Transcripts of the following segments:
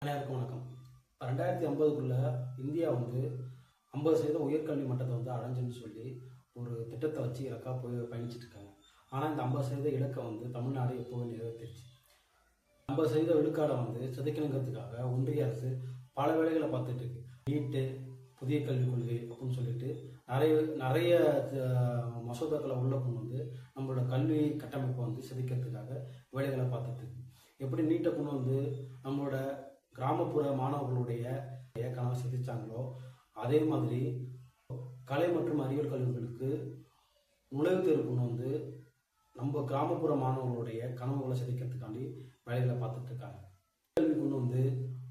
அனைவருக்கும் வணக்கம். 2050க்குள்ள இந்தியா வந்து 50% உயர்கல்வி மட்டத்தை வந்து அடைஞ்சுன்னு சொல்லி ஒரு திட்டத்தை வச்சு இலக்கா போய் பயணிச்சுட்டு இருக்காங்க. ஆனால் இந்த 50% இலக்கை வந்து தமிழ்நாடு எப்போவே நிறைவேற்றிடுச்சு. 50% விழுக்காடை வந்து சிதைக்கணுங்கிறதுக்காக ஒன்றிய அரசு பல வேலைகளை பார்த்துட்டு இருக்கு. நீட்டு, புதிய கல்விக் கொள்கை அப்படின்னு சொல்லிட்டு நிறைய மசோதாக்களை உள்ள கொண்டு வந்து நம்மளோட கல்வி கட்டமைப்பை வந்து சிதைக்கிறதுக்காக வேலைகளை பார்த்துட்டு இருக்கு. எப்படி நீட்டை கொண்டு வந்து நம்மளோட கிராமப்புற மாணவர்களுடைய கனவை சிதைச்சாங்களோ அதே மாதிரி கலை மற்றும் அறிவியல் கல்விகளுக்கு நுழைவுத் தேர்வு கொண்டு வந்து நம்ம கிராமப்புற மாணவர்களுடைய கனவுகளை சிதைக்கிறதுக்காண்டி வேலைகளை பார்த்துட்டு இருக்காங்க. கல்வி கொண்டு வந்து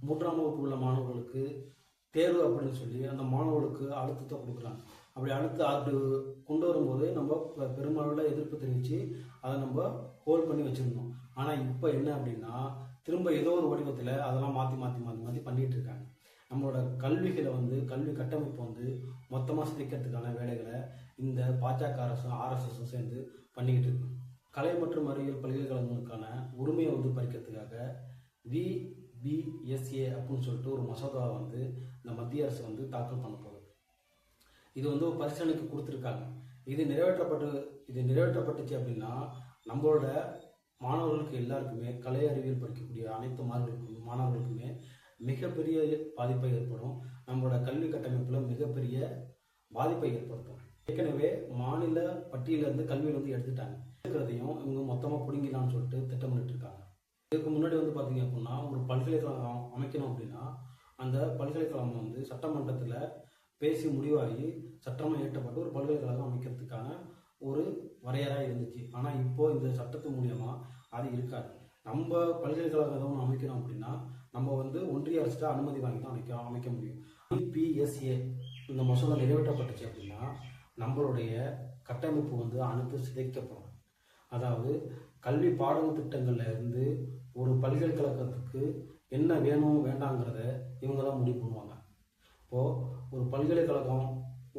3ஆம் வகுப்பு உள்ள மாணவர்களுக்கு தேர்வு அப்படின்னு சொல்லி அந்த மாணவர்களுக்கு அழுத்தத்தை கொடுக்குறாங்க. அப்படி அது கொண்டு வரும்போது நம்ம பெருமளவில் எதிர்ப்பு தெரிவித்து அதை நம்ம ஹோல்ட் பண்ணி வச்சுருந்தோம். ஆனால் இப்போ என்ன அப்படின்னா திரும்ப ஏதோ ஒரு வடிவத்தில் அதெல்லாம் மாற்றி பண்ணிட்டு இருக்காங்க. நம்மளோட கல்விகளை வந்து கல்வி கட்டமைப்பு வந்து மொத்தமாக சிதைக்கிறதுக்கான வேலைகளை இந்த பாஜக அரசும் ஆர்எஸ்எஸும் சேர்ந்து பண்ணிக்கிட்டு இருக்கு. கலை மற்றும் அறிவியல் பல்கலைக்கழகங்களுக்கான உரிமையை வந்து பறிக்கிறதுக்காக VBSA அப்படின்னு சொல்லிட்டு ஒரு மசோதாவை வந்து இந்த மத்திய அரசு வந்து தாக்கல் பண்ண போகுது. இது வந்து ஒரு பரிசீலனைக்கு கொடுத்துருக்காங்க. இது நிறைவேற்றப்பட்டுச்சு அப்படின்னா நம்மளோட மாணவர்களுக்கு எல்லாருக்குமே கலை அறிவியல் படிக்கக்கூடிய அனைத்து மாணவர்களுக்குமே மிகப்பெரிய பாதிப்பை ஏற்படும். நம்மளோட கல்வி கட்டமைப்பில் மிகப்பெரிய பாதிப்பை ஏற்படுத்தும். ஏற்கனவே மாநில பட்டியலிருந்து கல்வியில் வந்து எடுத்துட்டாங்க. இருக்கிறதையும் இவங்க மொத்தமாக பிடிங்கலான்னு சொல்லிட்டு திட்டமிட்டு இருக்காங்க. இதுக்கு முன்னாடி வந்து பார்த்தீங்க அப்படின்னா ஒரு பல்கலைக்கழகம் அமைக்கணும் அப்படின்னா அந்த பல்கலைக்கழகம் வந்து சட்டமன்றத்தில் பேசி முடிவாகி சட்டமாக இயற்றப்பட்டு ஒரு பல்கலைக்கழகம் அமைக்கிறதுக்கான ஒரு வரையறை இருந்துச்சு. ஆனால் இப்போ இந்த சட்டத்து மூலியமா அது இருக்காது. நம்ம பல்கலைக்கழகம் அமைக்கணும் அப்படின்னா நம்ம வந்து ஒன்றிய அரசு அனுமதி வாங்கி தான் அமைக்க முடியும். VBSA இந்த மசோதா நிறைவேற்றப்பட்டுச்சு அப்படின்னா நம்மளுடைய கட்டமைப்பு வந்து அனைத்து சிதைக்கப்படும். அதாவது கல்வி பாடத்திட்டங்கள்ல இருந்து ஒரு பல்கலைக்கழகத்துக்கு என்ன வேணும் வேண்டாங்கிறத இவங்க தான் முடிவு பண்ணுவாங்க. இப்போது ஒரு பல்கலைக்கழகம்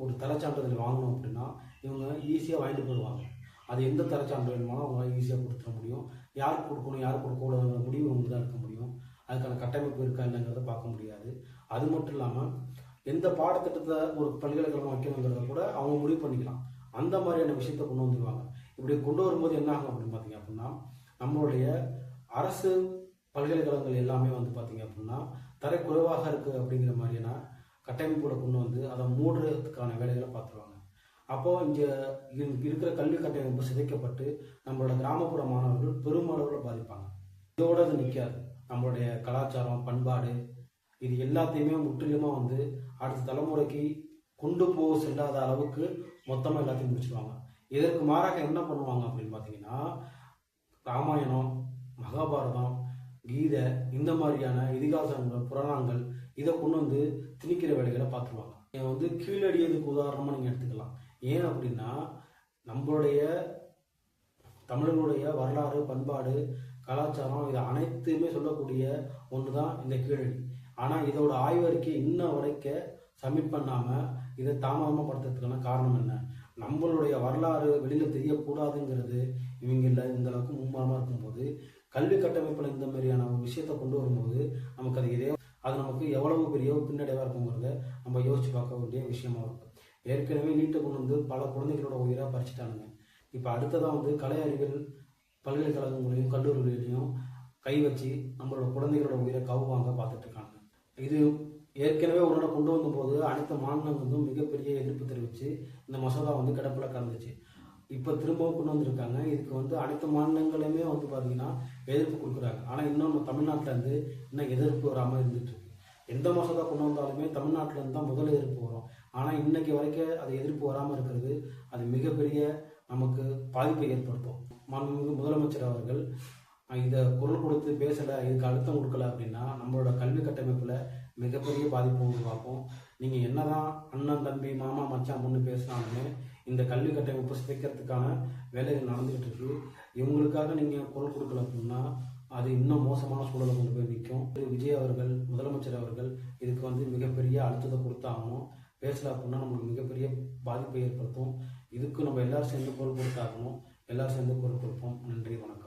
ஒரு தரச்சான்றிதழ் வாங்கணும் அப்படின்னா இவங்க ஈஸியாக வாங்கிட்டு போயிடுவாங்க. அது எந்த தரச்சான்று வேணுமானோ அவங்களால ஈஸியாக கொடுத்துட முடியும். யார் கொடுக்கணும் யார் கொடுக்கக்கூடாதுங்கிற முடிவு அவங்க தான் இருக்க முடியும். அதுக்கான கட்டமைப்பு இருக்கா இல்லைங்கிறத பார்க்க முடியாது. அது மட்டும் இல்லாமல் எந்த பாடத்திட்டத்தை ஒரு பல்கலைக்கழகம் வைக்கணுங்கிறத கூட அவங்க முடிவு பண்ணிக்கலாம். அந்த மாதிரியான விஷயத்த கொண்டு வந்துடுவாங்க. இப்படி கொண்டு வரும்போது என்ன ஆகும் அப்படின்னு பார்த்தீங்க அப்படின்னா நம்மளுடைய அரசு பல்கலைக்கழகங்கள் எல்லாமே வந்து பார்த்தீங்க அப்படின்னா தரை குறைவாக இருக்குது அப்படிங்கிற மாதிரியான கட்டமைப்புகளை கொண்டு வந்து அதை மூடுறதுக்கான வேலைகளை பார்த்துருவாங்க. அப்போது இங்கே இருக்கிற கல்வி கட்டமைப்பு சிதைக்கப்பட்டு நம்மளோட கிராமப்புற மாணவர்கள் பெருமளவில் பாதிப்பாங்க. இதோடு அது நிற்காது. நம்மளுடைய கலாச்சாரம், பண்பாடு இது எல்லாத்தையுமே முற்றிலுமாக வந்து அடுத்த தலைமுறைக்கு கொண்டு போக செல்லாத அளவுக்கு மொத்தமாக எல்லாத்தையும் முடிச்சுடுவாங்க. இதற்கு மாறாக என்ன பண்ணுவாங்க அப்படின்னு பார்த்தீங்கன்னா ராமாயணம், மகாபாரதம், கீதை இந்த மாதிரியான இதிகாசங்கள், புராணங்கள் இதை கொண்டு வந்து திணிக்கிற வேலைகளை பார்த்துருவாங்க. வந்து கீழடியதுக்கு உதாரணமாக நீங்கள் எடுத்துக்கலாம். ஏன் அப்படின்னா நம்மளுடைய தமிழர்களுடைய வரலாறு, பண்பாடு, கலாச்சாரம் இது அனைத்துமே சொல்லக்கூடிய ஒன்று தான் இந்த கீழடி. ஆனால் இதோட ஆய்வறிக்கை இன்ன வரைக்கும் சப்மிட் பண்ணாமல் இதை தாமதமாக படுத்துறதுக்கான காரணம் என்ன? நம்மளுடைய வரலாறு வெளியில் தெரியக்கூடாதுங்கிறது இவங்கள இந்த அளவுக்கு மும்முரமாக இருக்கும்போது கல்வி கட்டமைப்பில் இந்த மாதிரியான ஒரு விஷயத்தை கொண்டு வரும்போது நமக்கு அது நமக்கு எவ்வளவு பெரிய பின்னடைவாக இருக்குங்கிறத நம்ம யோசிச்சு பார்க்க வேண்டிய விஷயமா இருக்கும். ஏற்கனவே நீட்டை கொண்டு வந்து பல குழந்தைகளோட உயிராக பறிச்சுட்டானுங்க. இப்போ அடுத்ததான் வந்து கலை அறிவியல் பல்கலைக்கழகங்களையும் கல்லூரிகளையும் கை வச்சு நம்மளோட குழந்தைகளோட உயிரை கவுவாங்க பார்த்துட்டு இருக்காங்க. இது ஏற்கனவே ஒரு நாள் கொண்டு வந்தபோது அனைத்து மாநிலங்களும் மிகப்பெரிய எதிர்ப்பு தெரிவித்து இந்த மசோதா வந்து கிடப்பில் கலந்துச்சு. இப்போ திரும்பவும் கொண்டு வந்திருக்காங்க. இதுக்கு வந்து அனைத்து மாநிலங்களுமே வந்து பார்த்தீங்கன்னா எதிர்ப்பு கொடுக்குறாங்க. ஆனால் இன்னும் தமிழ்நாட்டில் இருந்து இன்னும் எதிர்ப்பு வராமல் இருந்துட்டு இருக்கு. எந்த மசோதா கொண்டு வந்தாலுமே தமிழ்நாட்டில் இருந்து தான் முதல் எதிர்ப்பு வரும். ஆனால் இன்னைக்கு வரைக்கும் அது எதிர்ப்பு வராமல் இருக்கிறது அது மிகப்பெரிய நமக்கு பாதிப்பை ஏற்படுத்தும். மாண்புமிகு முதலமைச்சர் அவர்கள் இதை குரல் கொடுத்து பேசலை, இதுக்கு அழுத்தம் கொடுக்கல அப்படின்னா நம்மளோட கல்வி கட்டமைப்பில் மிகப்பெரிய பாதிப்பு உருவாக்கும். நீங்கள் என்னதான் அண்ணன், தம்பி, மாமா, மச்சான் பொண்ணு பேசினாலுமே இந்த கல்வி கட்டமைப்பு சிதைக்கிறதுக்கான வேலைகள் நடந்துகிட்டு இருக்கு. இவங்களுக்காக நீங்கள் குரல் கொடுக்கல அப்படின்னா அது இன்னும் மோசமான சூழலை கொண்டு போய் நிற்கும். விஜய் அவர்கள், முதலமைச்சர் அவர்கள் இதுக்கு வந்து மிகப்பெரிய அழுத்தத்தை கொடுத்தாகணும். பேசல அப்படின்னா நம்மளுக்கு மிகப்பெரிய பாதிப்பை ஏற்படுத்தும். இதுக்கு நம்ம எல்லாரும் சேர்ந்து குரல் கொடுத்தாகணும். எல்லாரும் சேர்ந்து குரல் கொடுப்போம். நன்றி, வணக்கம்.